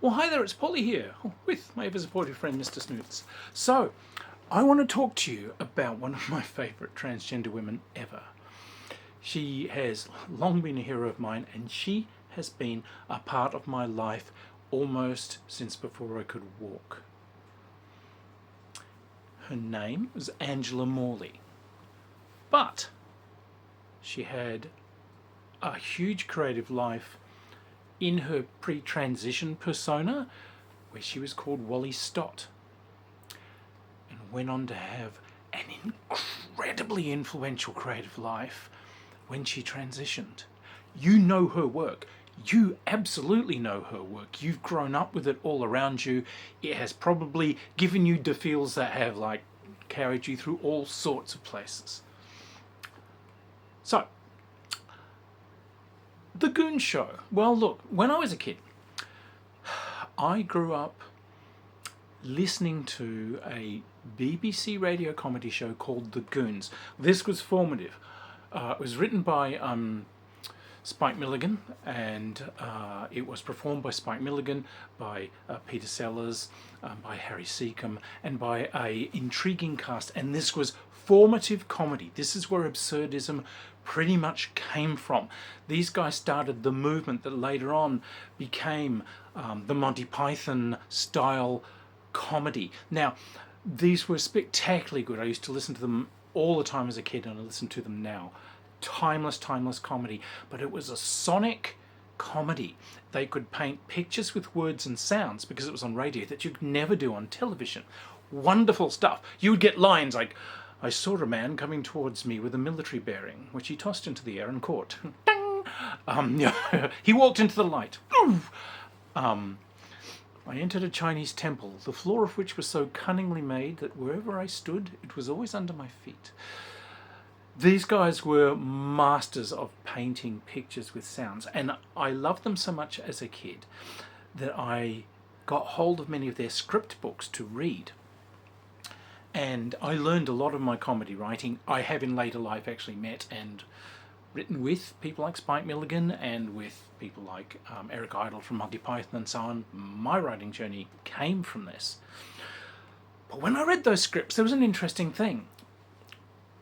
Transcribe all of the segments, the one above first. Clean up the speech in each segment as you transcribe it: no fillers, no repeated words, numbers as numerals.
Well, hi there, it's Polly here, with my ever-supportive friend Mr. Snoots. So, I want to talk to you about one of my favourite transgender women ever. She has long been a hero of mine, and she has been a part of my life almost since before I could walk. Her name was Angela Morley, but she had a huge creative life in her pre-transition persona, where she was called Wally Stott, and went on to have an incredibly influential creative life when she transitioned. You know her work. You absolutely know her work. You've grown up with it all around you. It has probably given you the feels that have carried you through all sorts of places. So, the Goon Show. Well, look, when I was a kid, I grew up listening to a BBC radio comedy show called The Goons. This was formative. It was written by Spike Milligan, and it was performed by Spike Milligan, by Peter Sellers, by Harry Seacombe, and by an intriguing cast. And this was formative comedy. This is where absurdism pretty much came from. These guys started the movement that later on became the Monty Python style comedy. Now, these were spectacularly good. I used to listen to them all the time as a kid, and I listen to them now. Timeless comedy, but it was a sonic comedy. They could paint pictures with words and sounds because it was on radio that you could never do on television. Wonderful stuff. You would get lines like, "I saw a man coming towards me with a military bearing, which he tossed into the air and caught. He walked into the light. I entered a Chinese temple, the floor of which was so cunningly made that wherever I stood, it was always under my feet." These guys were masters of painting pictures with sounds, and I loved them so much as a kid that I got hold of many of their script books to read. And I learned a lot of my comedy writing. I have in later life actually met and written with people like Spike Milligan and with people like Eric Idle from Monty Python and so on. My writing journey came from this. But when I read those scripts, there was an interesting thing.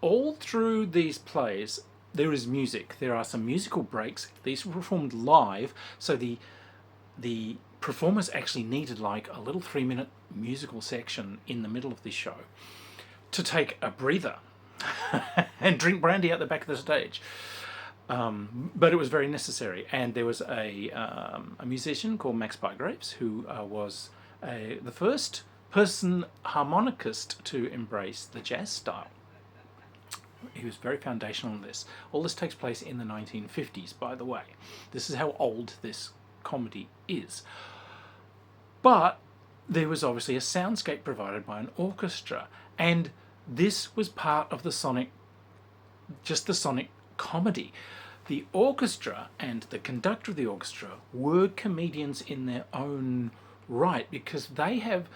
All through these plays, there is music. There are some musical breaks. These were performed live, so the performers actually needed like a little 3-minute musical section in the middle of this show to take a breather and drink brandy out the back of the stage. But it was very necessary. And there was a musician called Max Bygraves who was the first person harmonicist to embrace the jazz style. He was very foundational in this. All this takes place in the 1950s, by the way. This is how old this comedy is. But there was obviously a soundscape provided by an orchestra, and this was part of the sonic comedy. The orchestra and the conductor of the orchestra were comedians in their own right, because they have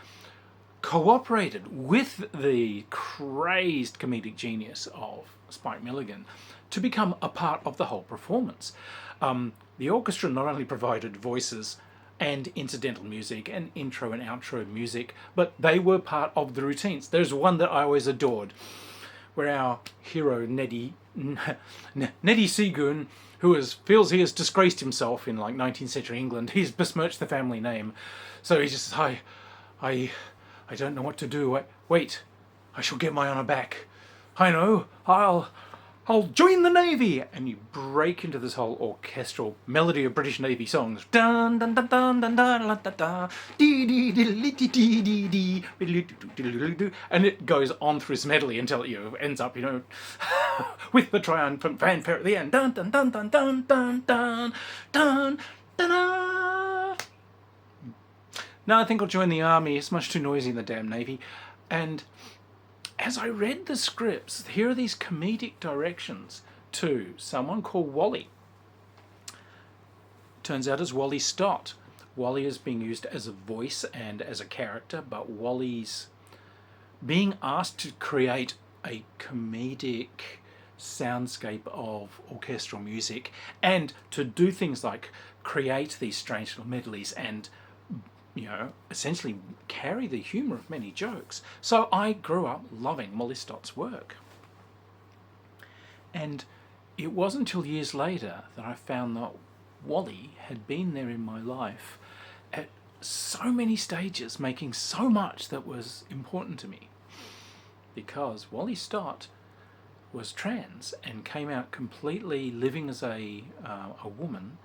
cooperated with the crazed comedic genius of Spike Milligan to become a part of the whole performance. The orchestra not only provided voices and incidental music and intro and outro music, but they were part of the routines. There's one that I always adored, where our hero Neddy Seagoon, who feels he has disgraced himself in 19th century England, he's besmirched the family name, so he's just I don't know what to do. Wait, I shall get my honour back. I know, I'll join the Navy! And you break into this whole orchestral melody of British Navy songs. Dun dun dun dun dun dun dun dun dee dee dee dee dee dee, and it goes on through this medley until it ends up, with the triumphant fanfare at the end. Dun dun dun dun dun dun dun dun dun dun. No, I think I'll join the army. It's much too noisy in the damn Navy. And as I read the scripts, here are these comedic directions to someone called Wally. Turns out it's Wally Stott. Wally is being used as a voice and as a character, but Wally's being asked to create a comedic soundscape of orchestral music and to do things like create these strange little medleys and essentially carry the humour of many jokes. So I grew up loving Molly Stott's work. And it wasn't until years later that I found that Wally had been there in my life at so many stages, making so much that was important to me. Because Wally Stott was trans and came out completely living as a woman,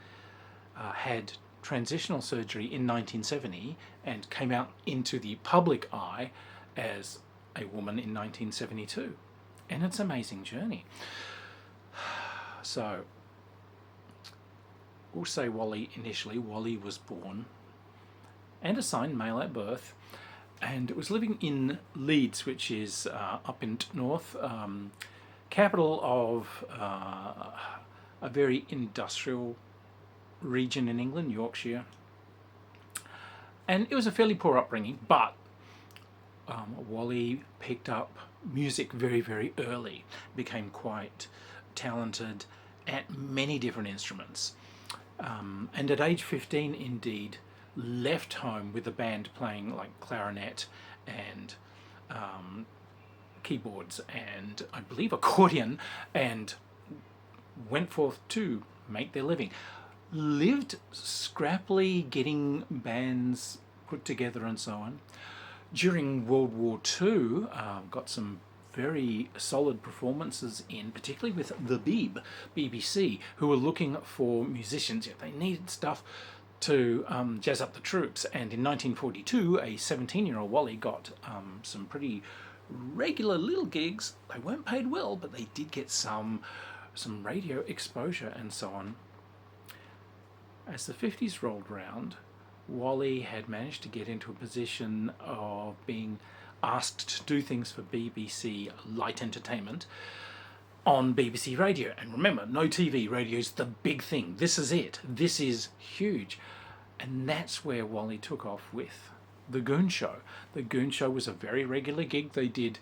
had transitional surgery in 1970 and came out into the public eye as a woman in 1972. And it's an amazing journey. So, we'll say Wally initially. Wally was born and assigned male at birth, and it was living in Leeds, which is up in north, capital of a very industrial region in England, Yorkshire. And it was a fairly poor upbringing, but Wally picked up music very, very early, became quite talented at many different instruments. And at age 15, indeed, left home with a band playing like clarinet and keyboards and I believe accordion, and went forth to make their living. Lived scrappily getting bands put together and so on. During World War II, got some very solid performances in, particularly with the BBC, who were looking for musicians. They needed stuff to jazz up the troops, and in 1942 a 17-year-old Wally got some pretty regular little gigs. They weren't paid well, but they did get some radio exposure and so on. As the 50s rolled round, Wally had managed to get into a position of being asked to do things for BBC light entertainment on BBC Radio. And remember, no TV, radio's the big thing. This is it. This is huge. And that's where Wally took off with the Goon Show. The Goon Show was a very regular gig. They did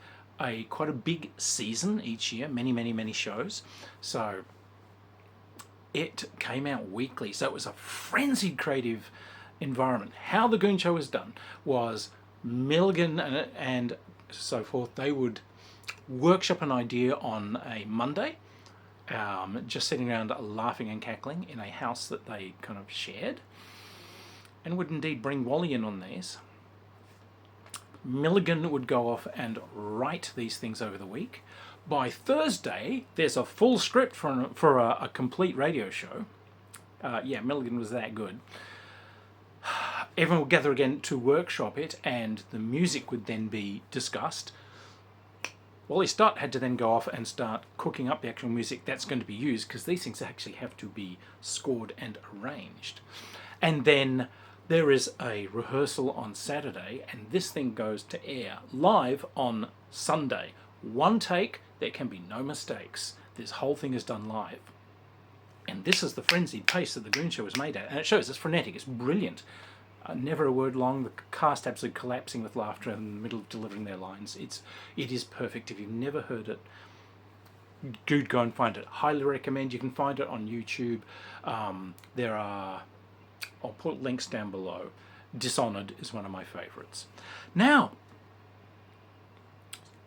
quite a big season each year, many shows. So it came out weekly. So it was a frenzied creative environment. How the Goon Show was done was Milligan and so forth, they would workshop an idea on a Monday, just sitting around laughing and cackling in a house that they kind of shared, and would indeed bring Wally in on these. Milligan would go off and write these things over the week. By Thursday, there's a full script for a complete radio show. Milligan was that good. Everyone would gather again to workshop it, and the music would then be discussed. Wally Stott had to then go off and start cooking up the actual music that's going to be used, because these things actually have to be scored and arranged. And then there is a rehearsal on Saturday, and this thing goes to air live on Sunday. One take, there can be no mistakes. This whole thing is done live. And this is the frenzied pace that the Goon Show was made at. And it shows, it's frenetic, it's brilliant. Never a word long, the cast absolutely collapsing with laughter in the middle of delivering their lines. It is perfect. If you've never heard it, do go and find it. Highly recommend. You can find it on YouTube. There are, I'll put links down below. Dishonored is one of my favourites. Now,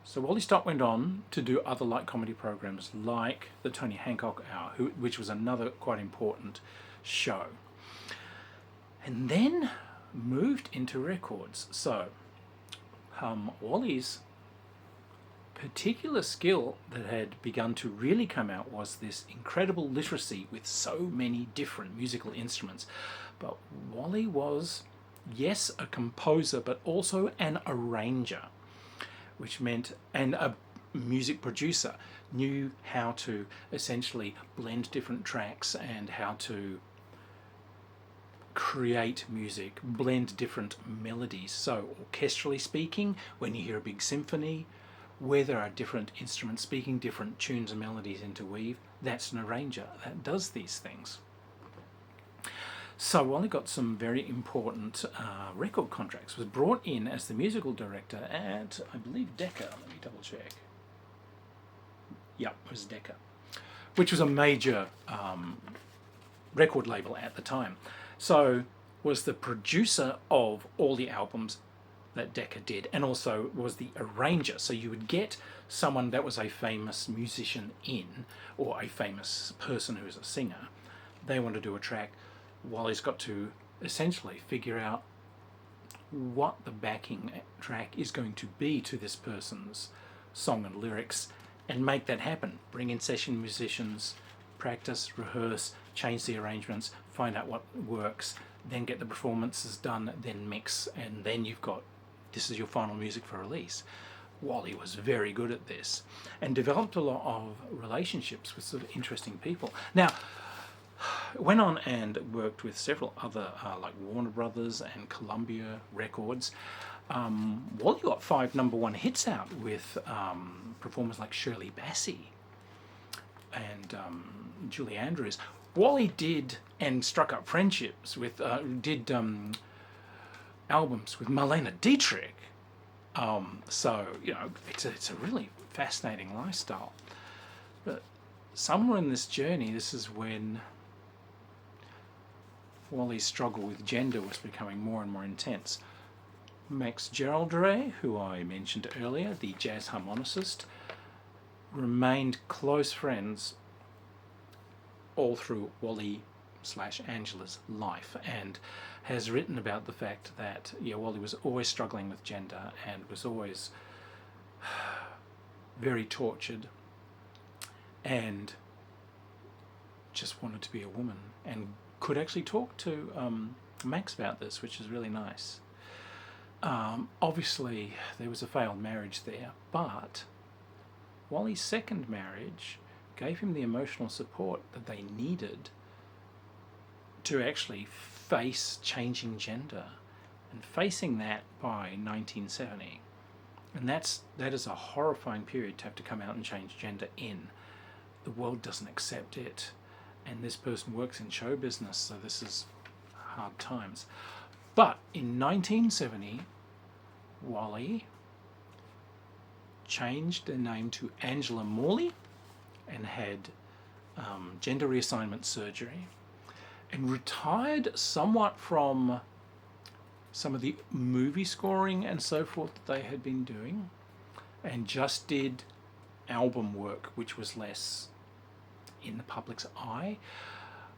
so Wally Stott went on to do other light comedy programs like the Tony Hancock Hour, which was another quite important show. And then moved into records. So Wally's particular skill that had begun to really come out was this incredible literacy with so many different musical instruments. But Wally was, yes, a composer, but also an arranger, which meant, and a music producer, knew how to essentially blend different tracks and how to create music, blend different melodies. So orchestrally speaking, when you hear a big symphony, where there are different instruments speaking different tunes and melodies interweave, that's an arranger that does these things. So Wally got some very important record contracts, was brought in as the musical director at, I believe, Decca. Let me double check. Yep, it was Decca, which was a major record label at the time. So was the producer of all the albums that Decca did, and also was the arranger. So you would get someone that was a famous musician in, or a famous person who is a singer. They want to do a track. Wally's got to essentially figure out what the backing track is going to be to this person's song and lyrics, and make that happen. Bring in session musicians, practice, rehearse, change the arrangements, find out what works, then get the performances done, then mix, and then you've got, this is your final music for release. Wally was very good at this and developed a lot of relationships with sort of interesting people. Now, went on and worked with several other, like Warner Brothers and Columbia Records. Wally got 5 #1 hits out with performers like Shirley Bassey and Julie Andrews. Wally did and struck up friendships with, albums with Marlene Dietrich. So, you know, it's a really fascinating lifestyle. But somewhere in this journey, this is when Wally's struggle with gender was becoming more and more intense. Max Geraldry, who I mentioned earlier, the jazz harmonicist, remained close friends all through Wally/Angela's life, and has written about the fact that Wally was always struggling with gender and was always very tortured and just wanted to be a woman, and could actually talk to Max about this, which is really nice. Obviously there was a failed marriage there, but Wally's second marriage gave him the emotional support that they needed to actually face changing gender, and facing that by 1970. And that is a horrifying period to have to come out and change gender in. The world doesn't accept it, and this person works in show business, so this is hard times. But in 1970, Wally changed the name to Angela Morley and had gender reassignment surgery, and retired somewhat from some of the movie scoring and so forth that they had been doing, and just did album work, which was less in the public's eye,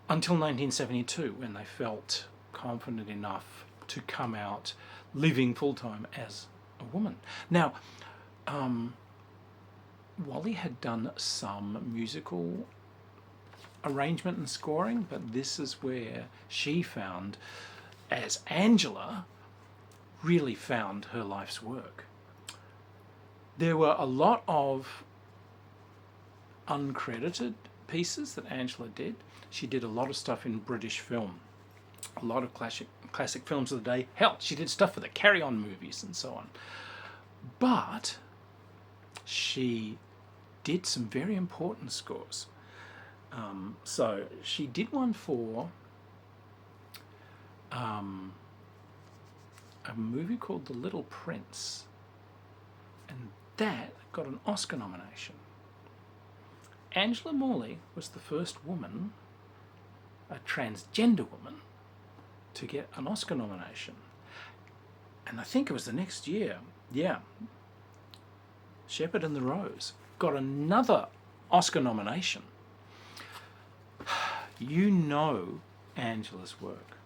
until 1972, when they felt confident enough to come out living full-time as a woman. Now, Wally had done some musical arrangement and scoring, but this is where she found, as Angela, really found her life's work. There were a lot of uncredited pieces that Angela did. She did a lot of stuff in British film, a lot of classic films of the day. Hell, she did stuff for the Carry On movies and so on. But she did some very important scores. So she did one for a movie called The Little Prince, and that got an Oscar nomination. Angela Morley was the first woman, a transgender woman, to get an Oscar nomination. And I think it was the next year, Shepherd and the Rose got another Oscar nomination. You know Angela's work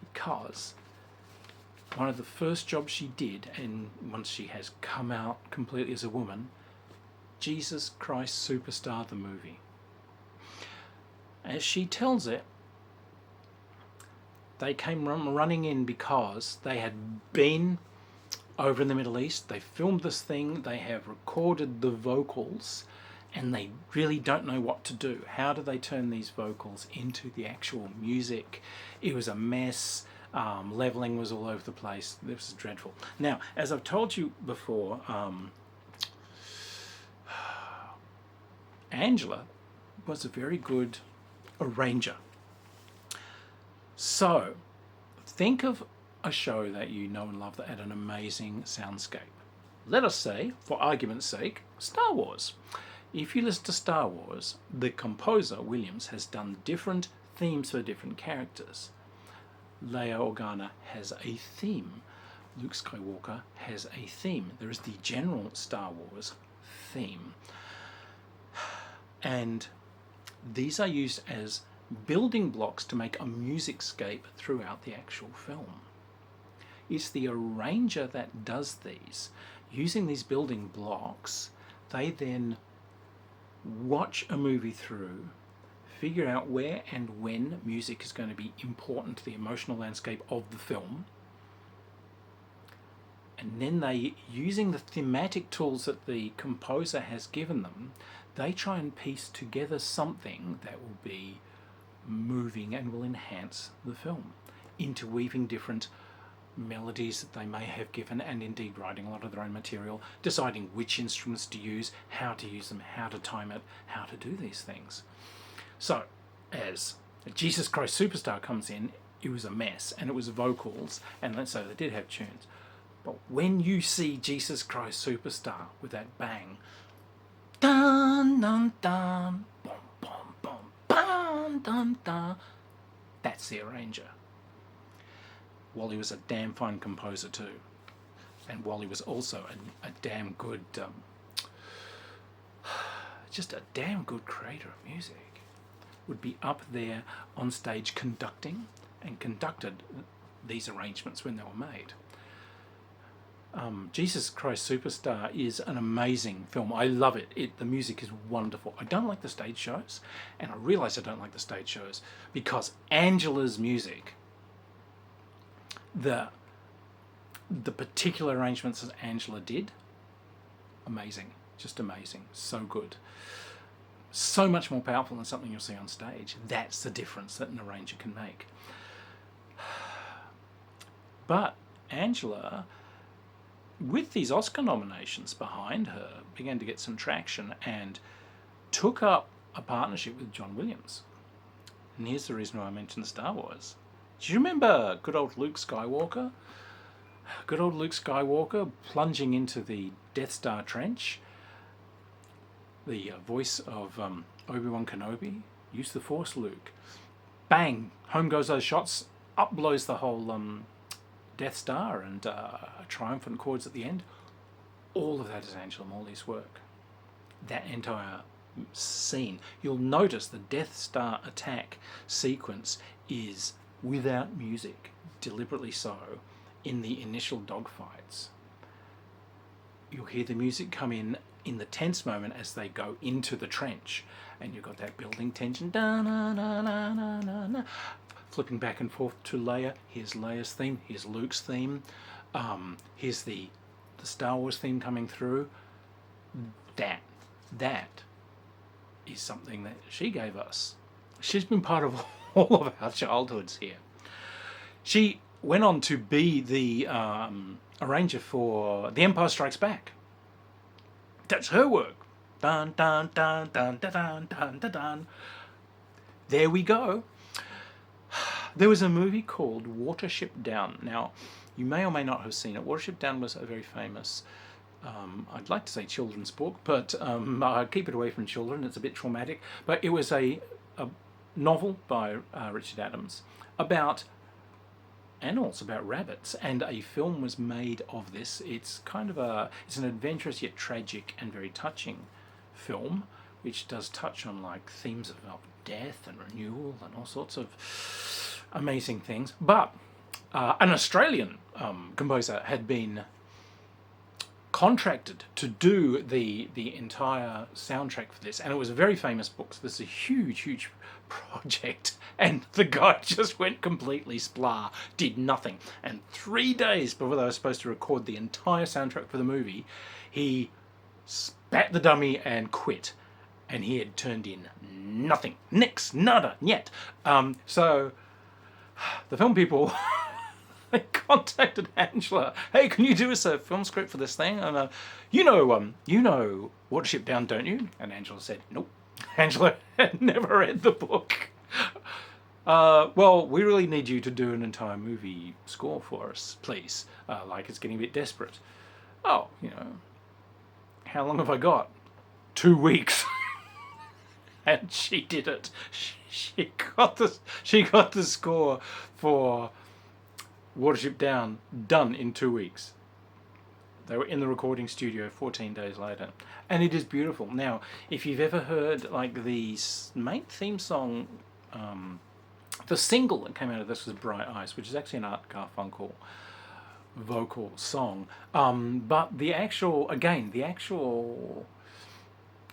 because one of the first jobs she did, and once she has come out completely as a woman, Jesus Christ Superstar, the movie. As she tells it, they came running in because they had been over in the Middle East, they filmed this thing, they have recorded the vocals, and they really don't know what to do. How do they turn these vocals into the actual music? It was a mess. Leveling was all over the place. This was dreadful. Now, as I've told you before, Angela was a very good arranger. So, think of a show that you know and love that had an amazing soundscape. Let us say, for argument's sake, Star Wars. If you listen to Star Wars, the composer, Williams, has done different themes for different characters. Leia Organa has a theme. Luke Skywalker has a theme. There is the general Star Wars theme. And these are used as building blocks to make a musicscape throughout the actual film. It's the arranger that does these. Using these building blocks, they then watch a movie through, figure out where and when music is going to be important to the emotional landscape of the film, and then they, using the thematic tools that the composer has given them, they try and piece together something that will be moving and will enhance the film, interweaving different melodies that they may have given, and indeed writing a lot of their own material, deciding which instruments to use, how to use them, how to time it, how to do these things. So, as Jesus Christ Superstar comes in, it was a mess, and it was vocals, and so they did have tunes. But when you see Jesus Christ Superstar with that bang, dun dun dun, boom boom boom, dun dun dun, that's the arranger. Wally was a damn fine composer too, and Wally was also a damn good, just a damn good creator of music. Would be up there on stage conducting, and conducted these arrangements when they were made. Jesus Christ Superstar is an amazing film. I love it. The music is wonderful. I don't like the stage shows, and I realise I don't like the stage shows because Angela's music, the particular arrangements that Angela did, amazing, just amazing, so good. So much more powerful than something you'll see on stage. That's the difference that an arranger can make. But Angela, with these Oscar nominations behind her, began to get some traction and took up a partnership with John Williams. And here's the reason why I mentioned Star Wars. Do you remember good old Luke Skywalker? Good old Luke Skywalker plunging into the Death Star trench. The voice of Obi-Wan Kenobi. Use the Force, Luke. Bang! Home goes those shots. Up blows the whole Death Star, and triumphant chords at the end. All of that is Angela Morley's work. That entire scene. You'll notice the Death Star attack sequence is without music, deliberately so, in the initial dogfights. You'll hear the music come in the tense moment as they go into the trench, and you've got that building tension, flipping back and forth to Leia. Here's Leia's theme, here's Luke's theme, here's the Star Wars theme coming through. That is something that she gave us. She's been part of all of our childhoods here. She went on to be the arranger for The Empire Strikes Back. That's her work. Dun dun dun dun dun dun dun dun dun. There we go. There was a movie called Watership Down. Now, you may or may not have seen it. Watership Down was a very famous, I'd like to say children's book, but keep it away from children. It's a bit traumatic. But it was a novel by Richard Adams about animals, about rabbits, and a film was made of this. It's kind of it's an adventurous yet tragic and very touching film, which does touch on like themes of death and renewal and all sorts of amazing things. But an Australian composer had been contracted to do the entire soundtrack for this, and it was a very famous book. So this is a huge project, and the guy just went completely splar, did nothing, and 3 days before they were supposed to record the entire soundtrack for the movie, he spat the dummy and quit, and he had turned in nothing, nix, nada, yet. So the film people they contacted Angela. Hey, can you do us a film script for this thing? And you know Watership Down, don't you? And Angela said, nope. Angela had never read the book. Well, we really need you to do an entire movie score for us, please. Like, it's getting a bit desperate. Oh, how long have I got? 2 weeks. And she did it. She got the score for Watership Down, done in 2 weeks. They were in the recording studio 14 days later. And it is beautiful. Now, if you've ever heard like the main theme song, the single that came out of this was Bright Eyes, which is actually an Art Garfunkel vocal song. But the actual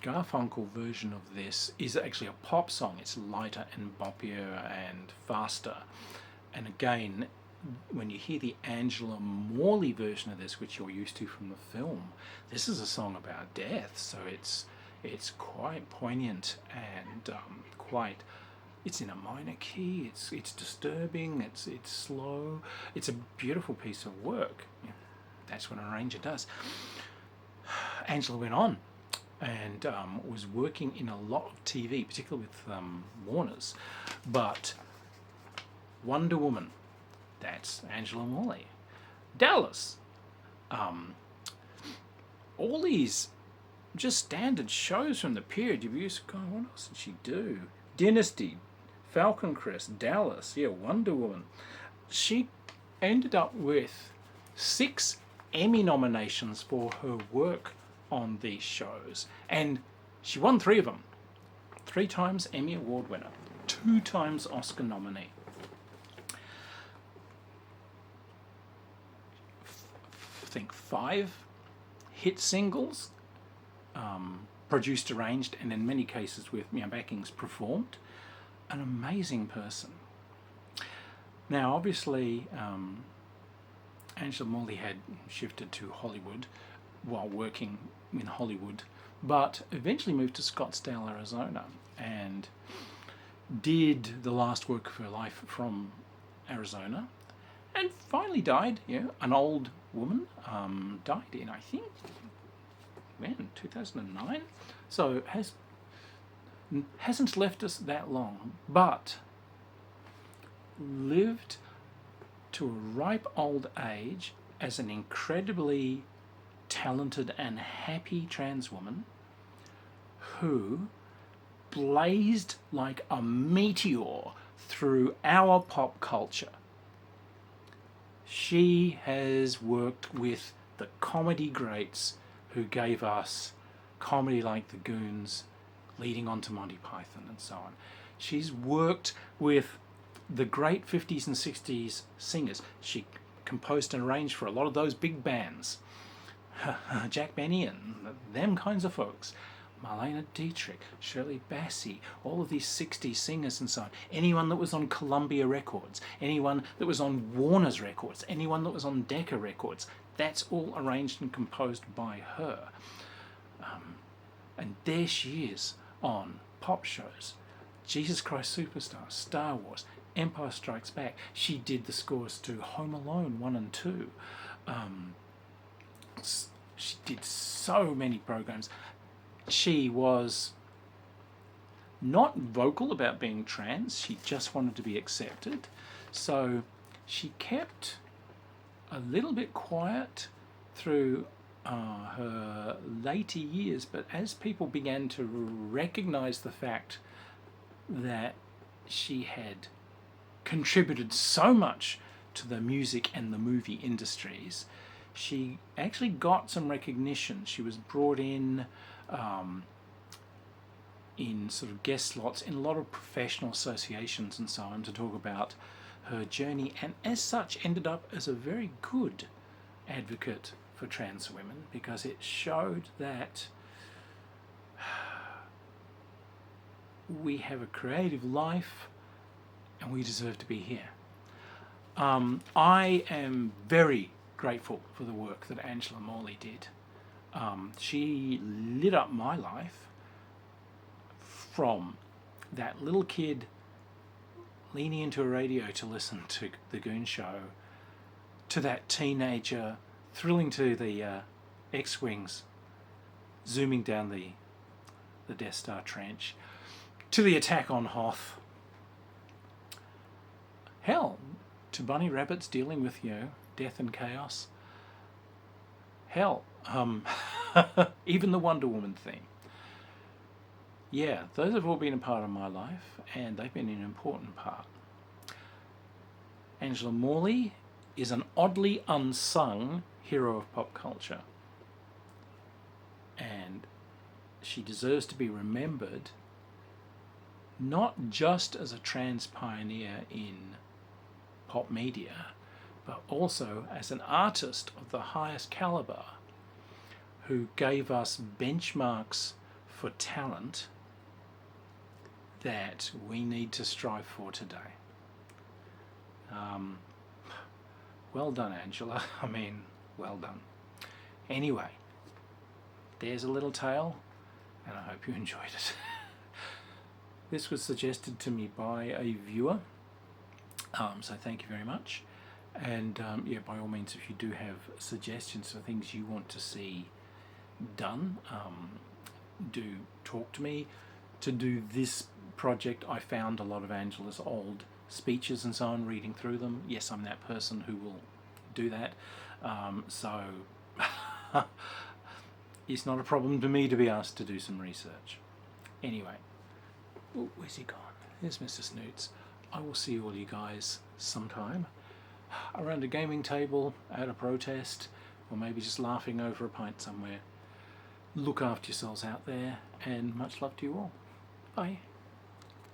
Garfunkel version of this is actually a pop song. It's lighter and boppier and faster. And again, when you hear the Angela Morley version of this, which you're used to from the film, this is a song about death. So it's quite poignant and it's in a minor key. It's disturbing. It's slow. It's a beautiful piece of work. Yeah, that's what an arranger does. Angela went on and was working in a lot of TV, particularly with Warner's. But Wonder Woman, that's Angela Morley. Dallas, all these just standard shows from the period. You've used, God, what else did she do? Dynasty, Falcon Crest, Dallas, yeah, Wonder Woman. She ended up with 6 Emmy nominations for her work on these shows, and she won 3 of them. 3 times Emmy Award winner, 2 times Oscar nominee. I think 5 hit singles, produced, arranged, and in many cases with backings performed. An amazing person. Now, obviously, Angela Morley had shifted to Hollywood while working in Hollywood, but eventually moved to Scottsdale, Arizona, and did the last work of her life from Arizona, and finally died. Yeah, an old woman, died in, I think, when, 2009. So hasn't left us that long, but lived to a ripe old age as an incredibly talented and happy trans woman who blazed like a meteor through our pop culture. She has worked with the comedy greats who gave us comedy like the Goons, leading on to Monty Python and so on. She's worked with the great 50s and 60s singers. She composed and arranged for a lot of those big bands. Jack Benny and them kinds of folks. Marlene Dietrich, Shirley Bassey, all of these 60s singers and so on. Anyone that was on Columbia Records, anyone that was on Warner's Records, anyone that was on Decca Records, that's all arranged and composed by her. And there she is on pop shows. Jesus Christ Superstar, StarWars, Empire Strikes Back. She did the scores to Home Alone 1 and 2. She did so many programs. She was not vocal about being trans. She just wanted to be accepted. So she kept a little bit quiet through her later years, but as people began to recognize the fact that she had contributed so much to the music and the movie industries, she actually got some recognition. She was brought in sort of guest slots in a lot of professional associations and so on to talk about her journey, and as such ended up as a very good advocate for trans women, because it showed that we have a creative life and we deserve to be here. I am very grateful for the work that Angela Morley did. She lit up my life from that little kid leaning into a radio to listen to the Goon Show, to that teenager thrilling to the X-Wings zooming down the Death Star trench, to the attack on Hoth. Hell, to bunny rabbits dealing with, death and chaos. Hell, even the Wonder Woman theme. Yeah, those have all been a part of my life, and they've been an important part. Angela Morley is an oddly unsung hero of pop culture. And she deserves to be remembered not just as a trans pioneer in pop media, but also as an artist of the highest caliber who gave us benchmarks for talent that we need to strive for today. Well done, Angela. I mean, well done. Anyway, there's a little tale, and I hope you enjoyed it. This was suggested to me by a viewer, so thank you very much. And yeah, by all means, if you do have suggestions for things you want to see done, do talk to me. To do this project, I found a lot of Angela's old speeches and so on, reading through them. Yes, I'm that person who will do that. So it's not a problem to me to be asked to do some research. Anyway, ooh, where's he gone? There's Mr. Snoots. I will see all you guys sometime around a gaming table, at a protest, or maybe just laughing over a pint somewhere. Look after yourselves out there, and much love to you all. Bye.